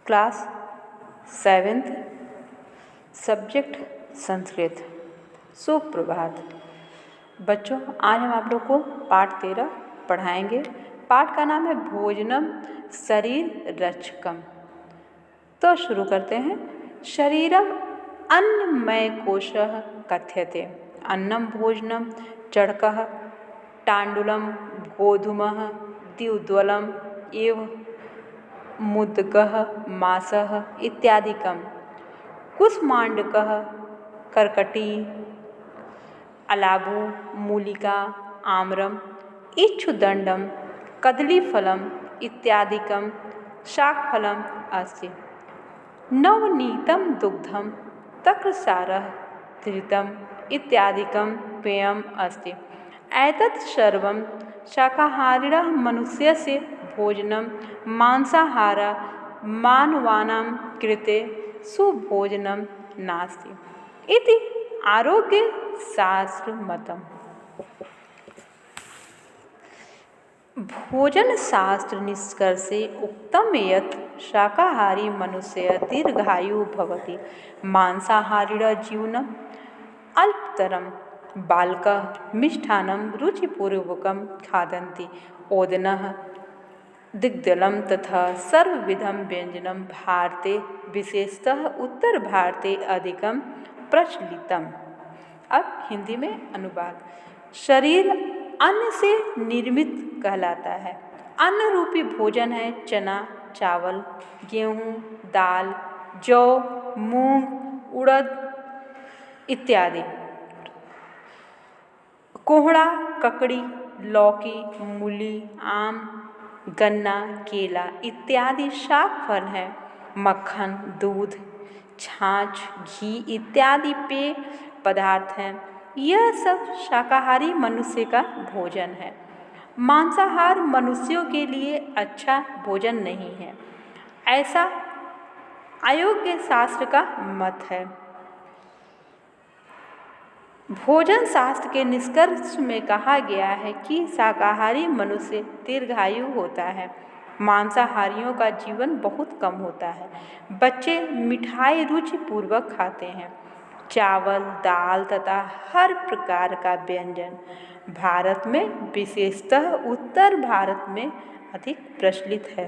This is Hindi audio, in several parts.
Class 7th subject Sanskrit. सुप्रभात बच्चों, आज हम आप लोग को पाठ 13 पढ़ाएंगे। पाठ का नाम है भोजनम शरीर रक्षकम। तो शुरू करते हैं। शरीरम अन्नमय कोशः कथ्यते। अन्नम भोजनम चणकः ताण्डुलं गोधूमः द्विदलं एव मुद्गः मासः इत्यादिकं। कुष्माण्डकः कर्कटी अलाबू मूलिका आम्रम इक्षुदण्डं कदलीफलम् इत्यादिकं शाकफलम् अस्ति। नवनीतं दुग्धं तक्रसारः घृतम् इत्यादिकं पेयम् अस्ति। एतत् सर्वं शाकाहारिणः मनुष्यस्य भोजनं मांसाहारः मानवानां कृते सुभोजनं नास्ति इति आरोग्यशास्त्रमतम्। भोजन शास्त्र निष्कर्षे उक्तं यत् शाकाहारी मनुष्यः दीर्घायुः भवति। मांसाहारिणः जीवनम् अल्पतरम्। बालकाः मिष्टान्नं रुचिपूर्वकं खादन्ति। ओदनः दुग्धलं तथा सर्वविधं व्यञ्जनं भारते विशेषतः उत्तर भारते अधिकं प्रचलितम्। अब हिंदी में अनुवाद। शरीर अन्न से निर्मित कहलाता है। अन्न रूपी भोजन है चना चावल गेहूँ दाल जौ मूंग उड़द इत्यादि। कोहड़ा ककड़ी लौकी मूली आम गन्ना केला इत्यादि शाक फल हैं। मक्खन दूध छाछ घी इत्यादि पेय पदार्थ हैं। यह सब शाकाहारी मनुष्य का भोजन है। मांसाहार मनुष्यों के लिए अच्छा भोजन नहीं है, ऐसा अयोग्य शास्त्र का मत है। भोजन शास्त्र के निष्कर्ष में कहा गया है कि शाकाहारी मनुष्य दीर्घायु होता है। मांसाहारियों का जीवन बहुत कम होता है। बच्चे मिठाई रुचिपूर्वक खाते हैं। चावल दाल तथा हर प्रकार का व्यंजन भारत में विशेषतः उत्तर भारत में अधिक प्रचलित है।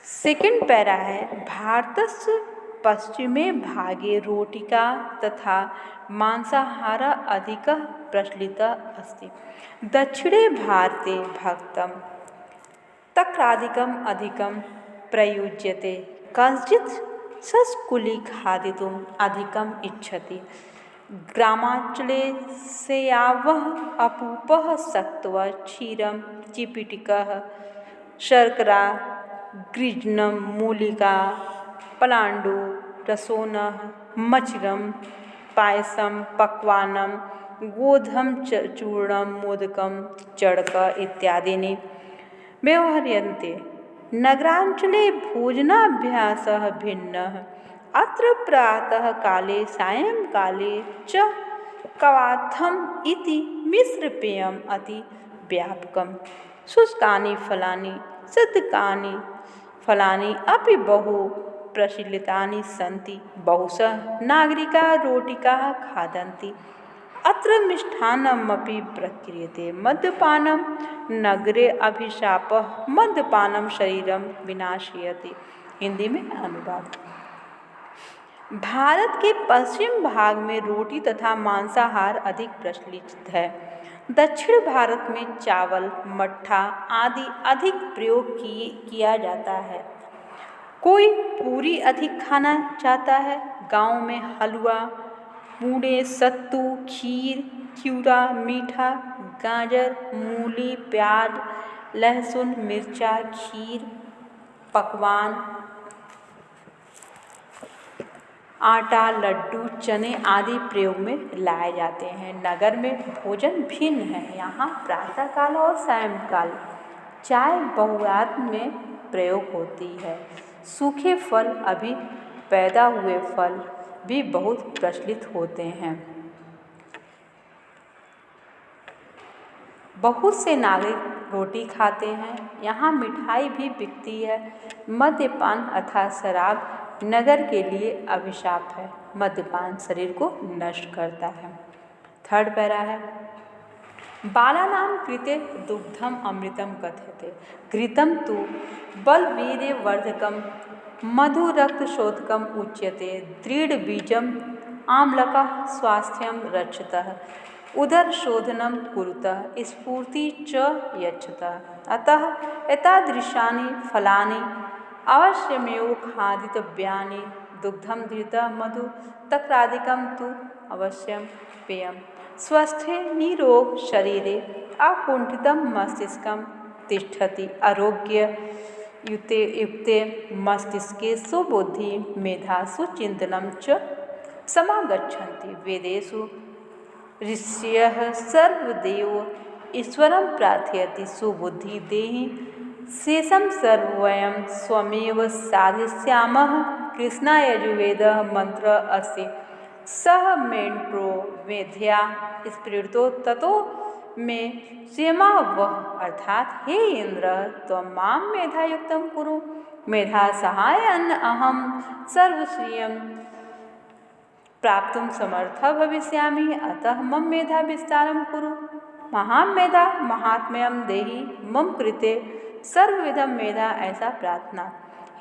सेकंड पैरा है भारतस्य पश्चिमे भागे रोटिका तथा मांसाहारः अधिकः प्रचलितः अस्ति। दक्षिणे भारते भक्तं तक्रादिकम् अधिकं प्रयुज्यते। कश्चित् शष्कुली खादितुम् अधिकम् इच्छति। ग्रामाञ्चले सेयावः अपूपः सत्त्वा क्षीरं चिपिटिकः शर्करा गृञ्जनं मूलिका पलाण्डु रसोनः मचिरं पायसं पक्वान्नं गोधूमचूर्णं मोदकं चणक इत्यादीनि व्यवह्रियन्ते। नगराञ्चले भोजनाभ्यासः भिन्नः। अत्र प्रातः काले सायंकाले च कवाथम् इति मिश्रपेयम् अति व्यापकम्। शुष्कानि फलानि सिद्धकानि फलानि अपि बहु प्रचलितानि सन्ति। बहुशः नागरिकाः रोटिकाः खादन्ति। अत्र मिष्टान्नमपि प्रक्रियते। मद्यपानं नगरे अभिशापः मद्यपानं शरीरं विनाशयति। हिंदी में अनुवाद। भारत के पश्चिम भाग में रोटी तथा मांसाहार अधिक प्रचलित है। दक्षिण भारत में चावल मट्ठा आदि अधिक प्रयोग किया जाता है। कोई पूरी अधिक खाना चाहता है। गांव में हलवा पूड़े सत्तू खीर चिवड़ा मीठा गाजर मूली प्याज लहसुन मिर्चा खीर पकवान आटा लड्डू चने आदि प्रयोग में लाए जाते हैं। नगर में भोजन भिन्न है। यहाँ प्रातःकाल और सायंकाल चाय बहुतायत में प्रयोग होती है। सूखे फल अभी पैदा हुए फल भी बहुत प्रचलित होते हैं। बहुत से नागरिक रोटी खाते हैं, यहाँ मिठाई भी बिकती है। मद्यपान अर्थात शराब नगर के लिए अभिशाप है। मद्यपान शरीर को नष्ट करता है। थर्ड पैरा है, बालानां कृते दुग्धम अमृतम कथ्यते घृतं तु बलवीर्यवर्धकं मधुरक्तशोधकम् उच्यते दृढ़बीजम् आम्लकः स्वास्थ्यं रक्षतः उदरशोधनं कुरुतः स्फूर्ति च यच्छतः। अतः एतादृशानि फलानि अवश्यमेव खादितव्यानि। दुग्धं घृतं मधु तक्रादिकं तु अवश्यं पेयम्। स्वस्थे निरोग शरीरे अकुंठितं मस्तिष्कं तिष्ठति। आरोग्य युक्ते मस्तिष्के सुबुद्धि मेधा सुचिंतनं च समागच्छन्ति। वेदेषु ऋषयः सर्वदेव ईश्वरं प्रार्थयति सुबुद्धि देहि शेषं सर्वं वयं स्वमेव साधयिष्यामः। कृष्णाय यजुर्वेदः मंत्रः अस्ति सह मेण्ट्रो मेधया स्फुरतो ततो मे क्षेमावह। अर्थात हे इंद्र त्वं मां मेधायुक्तं कुरु, मेधा सहायेन अहं सर्वश्रियं प्राप्तुं समर्थः भविष्यामि। अतः मम मेधा विस्तारं कुरु। महां मेधा महात्म्यं देहि मम कृते सर्वविधम मेधा, ऐसा प्रार्थना।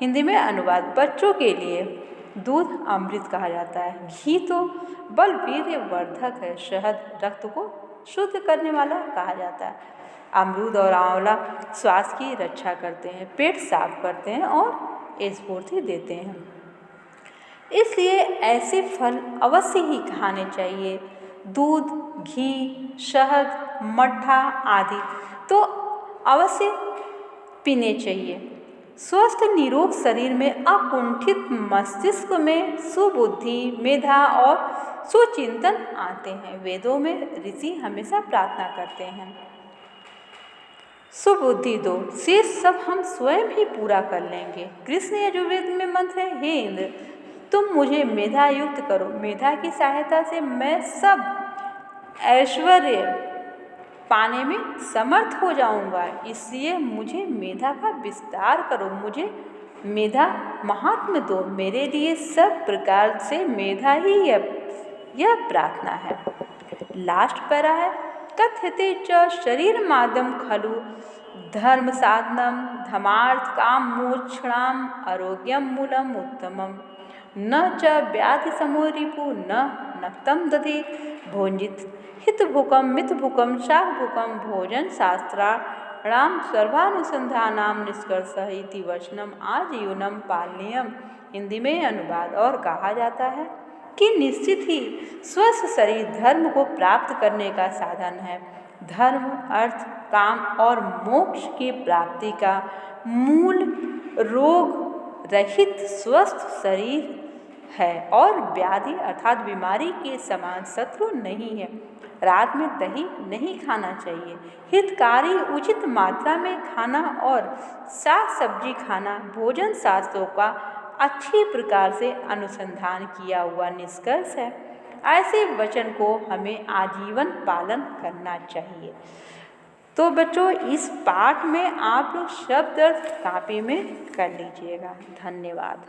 हिंदी में अनुवाद, बच्चों के लिए दूध अमृत कहा जाता है, घी तो बलवीर्य वर्धक है, शहद रक्त को शुद्ध करने वाला कहा जाता है, अमरूद और आंवला स्वास्थ्य की रक्षा करते हैं, पेट साफ करते हैं और स्फूर्ति देते हैं। इसलिए ऐसे फल अवश्य ही खाने चाहिए। दूध, घी, शहद, मट्ठा आदि तो अवश्य पीने चाहिए। स्वस्थ निरोग शरीर में अकुंठित मस्तिष्क में सुबुद्धि मेधा और सुचिंतन आते हैं। वेदों में ऋषि हमेशा प्रार्थना करते हैं सुबुद्धि दो, शेष सब हम स्वयं ही पूरा कर लेंगे। कृष्ण यजुर्वेद में मंत्र है, हे इंद्र तुम मुझे मेधा युक्त करो, मेधा की सहायता से मैं सब ऐश्वर्य पाने में समर्थ हो जाऊंगा, इसलिए मुझे मेधा का विस्तार करो, मुझे मेधा महात्म्य दो, मेरे लिए सब प्रकार से मेधा ही यह प्रार्थना है। लास्ट पैरा है, कथ्यते च शरीर माध्यम खलु धर्म साधनम धर्मार्थ काम मोक्षणाम आरोग्यम मूलम उत्तमम न च व्याधि समो रिपु न नक्तम दधि भोजित हित भूकम मित भूकम शाक भूकम भोजन शास्त्राणाम सर्वानुसंधानाम निष्कर्ष इति वचनम आजीवनम पालनीयम। हिंदी में अनुवाद और कहा जाता है कि निश्चित ही स्वस्थ शरीर धर्म को प्राप्त करने का साधन है। धर्म अर्थ काम और मोक्ष की प्राप्ति का मूल रोग रहित स्वस्थ शरीर है और व्याधि अर्थात बीमारी के समान शत्रु नहीं है। रात में दही नहीं खाना चाहिए, हितकारी उचित मात्रा में खाना और साग सब्जी खाना भोजन शास्त्रों का अच्छी प्रकार से अनुसंधान किया हुआ निष्कर्ष है। ऐसे वचन को हमें आजीवन पालन करना चाहिए। तो बच्चों इस पाठ में आप लोग शब्द अर्थ कॉपी में कर लीजिएगा। धन्यवाद।